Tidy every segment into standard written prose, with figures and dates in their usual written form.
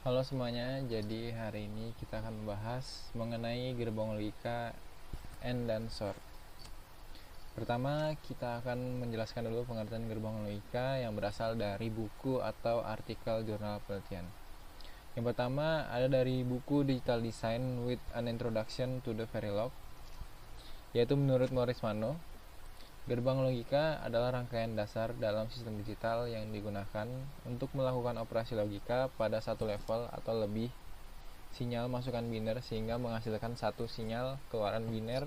Halo semuanya, jadi hari ini kita akan membahas mengenai gerbong logika AND dan SOR. Pertama, kita akan menjelaskan dulu pengertian gerbong logika yang berasal dari buku atau artikel jurnal penelitian. Yang pertama ada dari buku Digital Design with an Introduction to the Verilog, yaitu menurut Morris Mano, gerbang logika adalah rangkaian dasar dalam sistem digital yang digunakan untuk melakukan operasi logika pada satu level atau lebih sinyal masukan biner sehingga menghasilkan satu sinyal keluaran biner,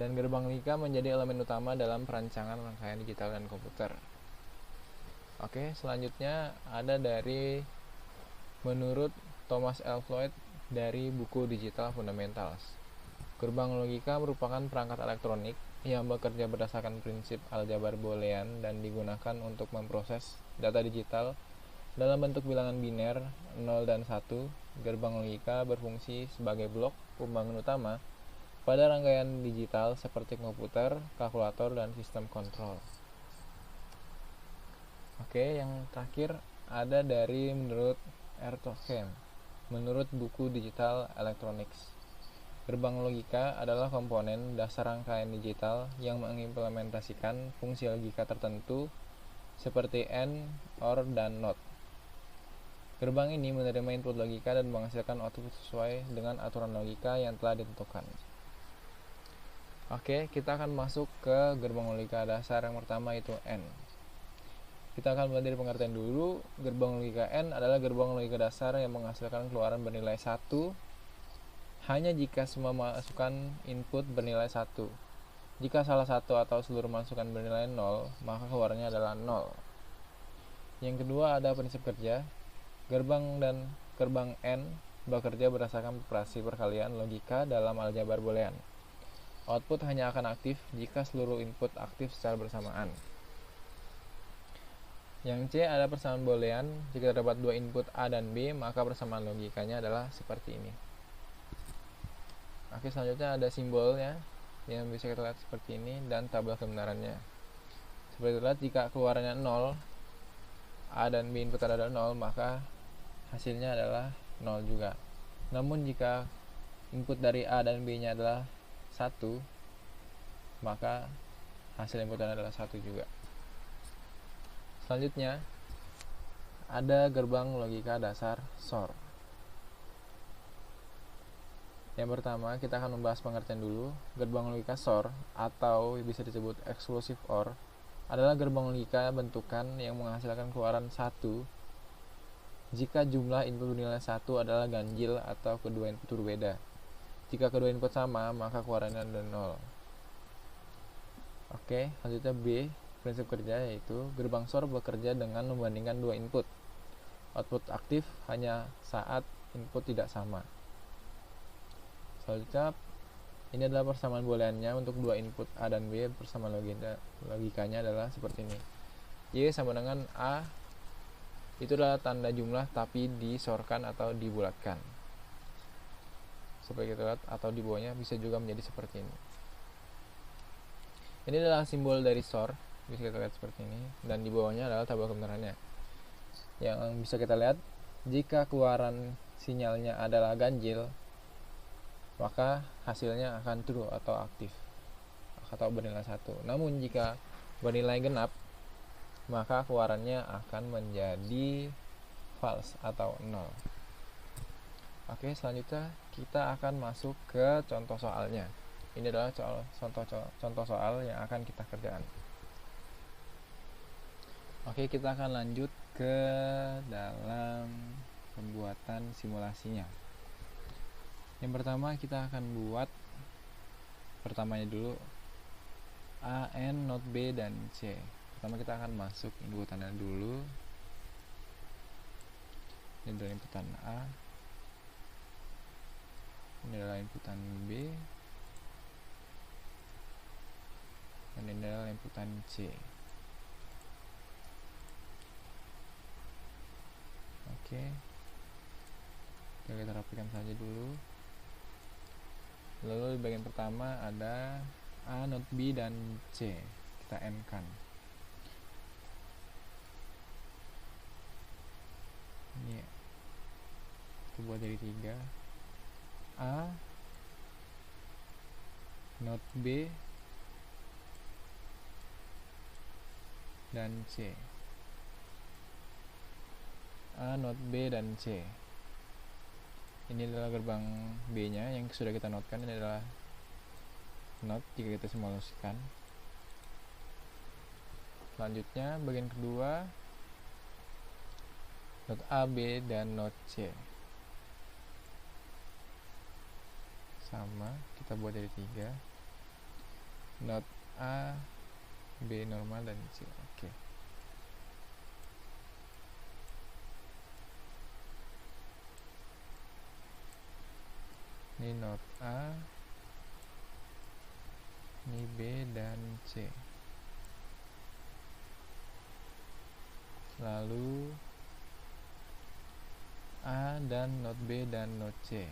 dan gerbang logika menjadi elemen utama dalam perancangan rangkaian digital dan komputer. Oke, selanjutnya ada dari menurut Thomas L. Floyd dari buku Digital Fundamentals. Gerbang logika merupakan perangkat elektronik yang bekerja berdasarkan prinsip aljabar boolean dan digunakan untuk memproses data digital dalam bentuk bilangan biner 0 dan 1. Gerbang logika berfungsi sebagai blok pembangun utama pada rangkaian digital seperti komputer, kalkulator, dan sistem kontrol. Oke, yang terakhir ada dari menurut Ertogen menurut buku Digital Electronics. Gerbang logika adalah komponen dasar rangkaian digital yang mengimplementasikan fungsi logika tertentu seperti AND, OR, dan NOT. Gerbang ini menerima input logika dan menghasilkan output sesuai dengan aturan logika yang telah ditentukan. Oke, kita akan masuk ke gerbang logika dasar yang pertama, yaitu AND. Kita akan mulai dari pengertian dulu. Gerbang logika AND adalah gerbang logika dasar yang menghasilkan keluaran bernilai 1 hanya jika semua masukan input bernilai 1. Jika salah satu atau seluruh masukan bernilai 0, maka keluarnya adalah 0. Yang kedua ada prinsip kerja. Gerbang AND bekerja berdasarkan operasi perkalian logika dalam aljabar boolean. Output hanya akan aktif jika seluruh input aktif secara bersamaan. Yang C ada persamaan boolean. Jika terdapat dua input A dan B, maka persamaan logikanya adalah seperti ini. Oke, selanjutnya ada simbolnya yang bisa kita lihat seperti ini dan tabel kebenarannya. Seperti terlihat, jika keluarannya 0, A dan B input adalah 0, maka hasilnya adalah 0 juga. Namun jika input dari A dan B nya adalah 1, maka hasil inputnya adalah 1 juga. Selanjutnya ada gerbang logika dasar SOR. Yang pertama, kita akan membahas pengertian dulu. Gerbang logika SOR atau bisa disebut exclusive OR adalah gerbang logika bentukan yang menghasilkan keluaran 1 jika jumlah input bernilai 1 adalah ganjil atau kedua input berbeda. Jika kedua input sama, maka keluarannya adalah 0. Oke, selanjutnya B, prinsip kerja, yaitu gerbang SOR bekerja dengan membandingkan dua input. Output aktif hanya saat input tidak sama. Selanjutnya, ini adalah persamaan booleannya untuk dua input A dan B. Persamaan logikanya adalah seperti ini. Y sama dengan A, itu adalah tanda jumlah tapi disorkan atau dibulatkan. Seperti kita lihat, atau di bawahnya bisa juga menjadi seperti ini. Ini adalah simbol dari SOR, bisa kita lihat seperti ini, dan di bawahnya adalah tabel kebenarannya. Yang bisa kita lihat, jika keluaran sinyalnya adalah ganjil, maka hasilnya akan true atau aktif atau bernilai 1. Namun jika bernilai genap, maka keluarannya akan menjadi false atau 0. Oke, selanjutnya kita akan masuk ke contoh soalnya. Ini adalah contoh soal yang akan kita kerjakan. Oke, kita akan lanjut ke dalam pembuatan simulasinya. Yang pertama, kita akan buat pertamanya dulu A, N, not B, dan C. Pertama kita akan masuk inputannya dulu. Ini adalah inputan A, ini adalah inputan B, dan ini adalah inputan C. Oke, kita rapikan saja dulu. Lalu di bagian pertama ada A, not B, dan C. Kita N-kan. Ini kita buat jadi 3. A, not B, dan C. A, not B, dan C. Ini adalah gerbang B nya yang sudah kita notkan. Ini adalah not jika kita simulasikan. Selanjutnya bagian kedua, not A, B, dan not C. Sama, kita buat dari 3. Not A, B normal, dan C. Oke. Ini not A, ini B, dan C. Lalu A dan not B dan not C.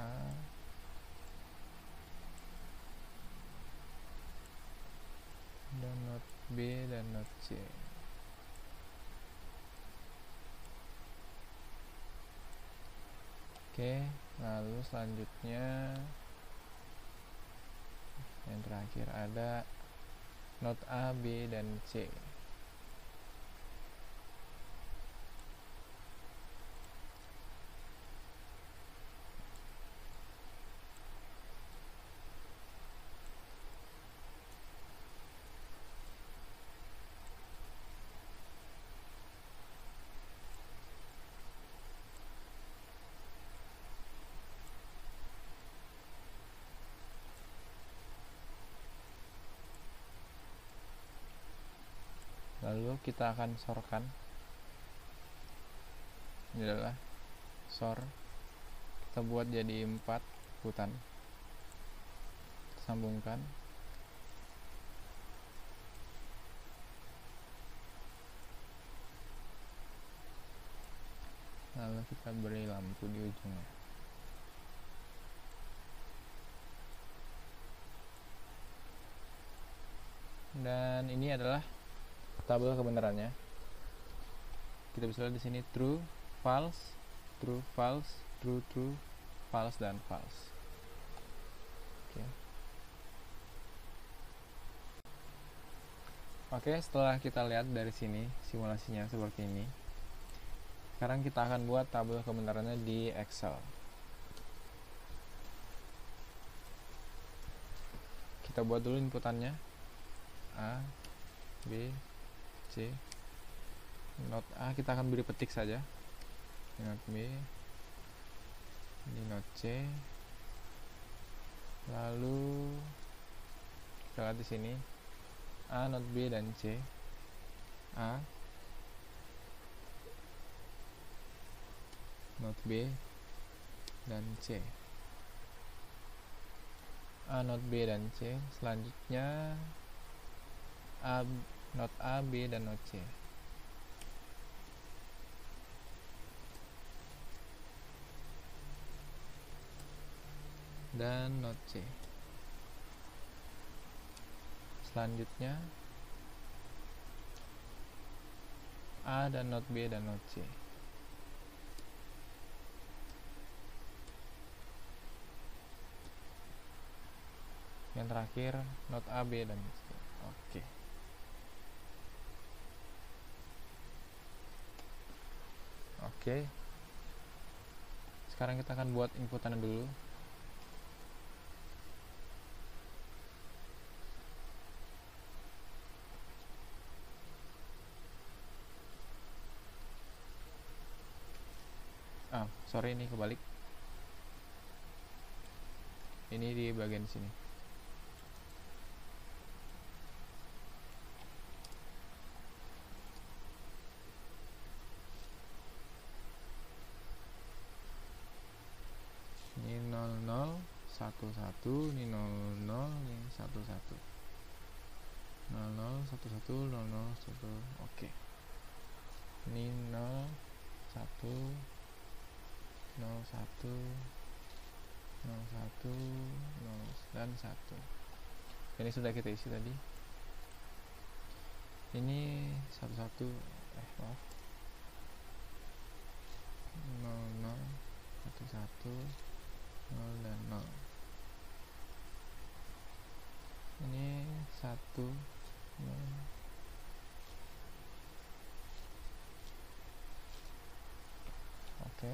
A dan not B dan not C. Oke, lalu selanjutnya yang terakhir ada not A, B, dan C. Lalu kita akan sorkan. Ini adalah sor. Kita buat jadi 4 urutan. Sambungkan. Lalu kita beri lampu di ujungnya. Dan ini adalah tabel kebenarannya. Kita bisa lihat di sini true, false, true, false, true, true, false, dan false. Oke, setelah kita lihat dari sini simulasinya seperti ini, sekarang kita akan buat tabel kebenarannya di Excel. Kita buat dulu inputannya. A, B, C. Not A kita akan beri petik saja. Not B. Ini not C. Lalu kita lihat di sini A, not B, dan C. A, not B, dan C. A, not B, dan C. Selanjutnya A, not A, B, dan not C. Dan not C. Selanjutnya A dan not B dan not C. Yang terakhir not A, B, dan C. Oke. Oke. Sekarang kita akan buat inputannya dulu. Sorry, ini kebalik. Ini di bagian sini. Ini 00, 11, ini 00, ini 11. 00, 11, 00, 1. Oke. Ini 0, 1, 01, 01, 0, dan 1. ini sudah kita isi tadi. Ini satu-satu, maaf, 0 0 1 1 0 dan 0. Ini 1 0. Oke.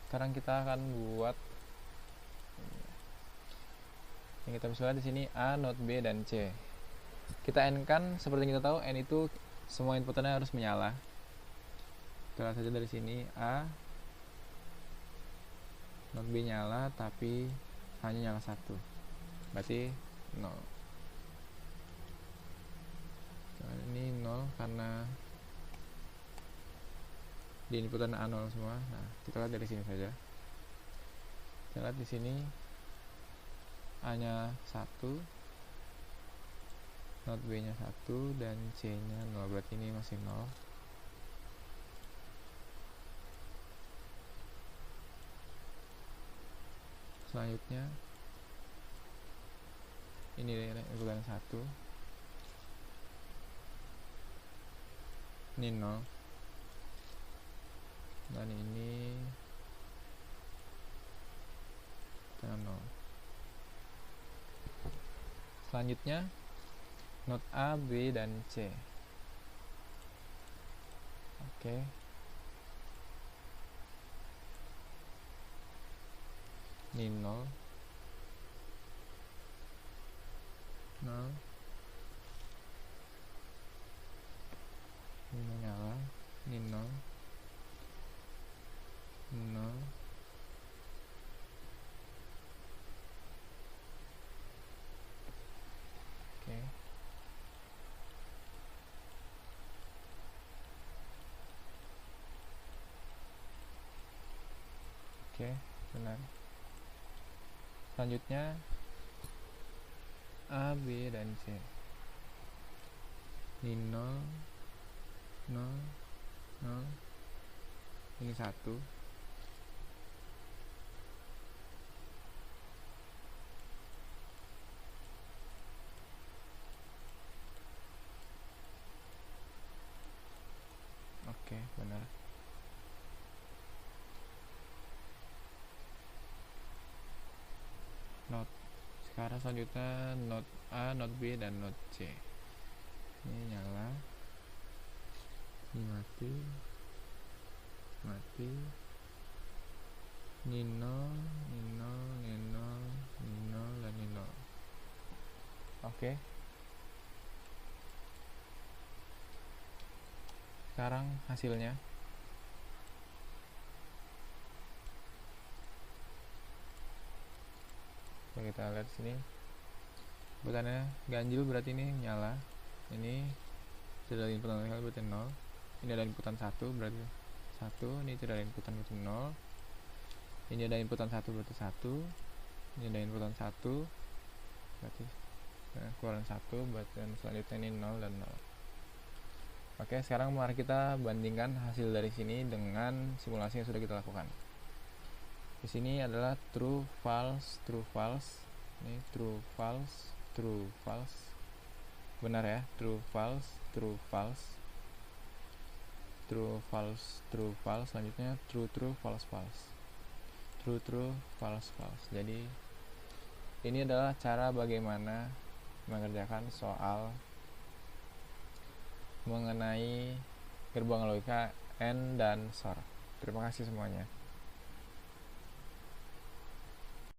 Sekarang kita akan buat yang kita bisa lihat di sini A, not B, dan C. Kita N kan seperti yang kita tahu, N itu semua inputannya harus menyala. Kita lihat saja dari sini A, not B nyala, tapi hanya nyala 1, berarti 0. Nah, ini 0 karena di inputan A 0 semua. Nah, kita lihat dari sini saja. Kita lihat di sini A-nya 1, not B-nya 1, dan C-nya 0, berarti ini masih 0. Selanjutnya ini inputan 1, ini 0, dan ini 0. Selanjutnya not A, B, dan C. Oke. Ini 0 0, ini menyala, ini 0 0. Oke. Oke, benar. Selanjutnya A, B, dan C. Ini 0 0 0, ini 1. Oke, benar. Not. Sekarang selanjutnya not A, not B, dan not C. Ini nyala, ini mati, mati, ini 0 ini 0 ini 0 ini 0, dan ini 0. Oke. Sekarang hasilnya. Coba kita lihat sini. Inputannya ganjil berarti ini nyala. Ini tidak ada inputan sekali berarti 0. Ini ada inputan 1 berarti 1. Ini tidak ada inputan berarti 0. Ini ada inputan 1 berarti 1. Ini ada inputan 1 berarti keluaran 1 berarti, dan selanjutnya ini 0 dan 0. Oke, sekarang mari kita bandingkan hasil dari sini dengan simulasi yang sudah kita lakukan. Di sini adalah true, false, true, false. Ini true, false, true, false. Benar ya, true, false, true, false, true, false, true, false. Selanjutnya true, true, false, false, true, true, false, false. Jadi ini adalah cara bagaimana mengerjakan soal mengenai gerbang logika AND dan SOR. Terima kasih semuanya.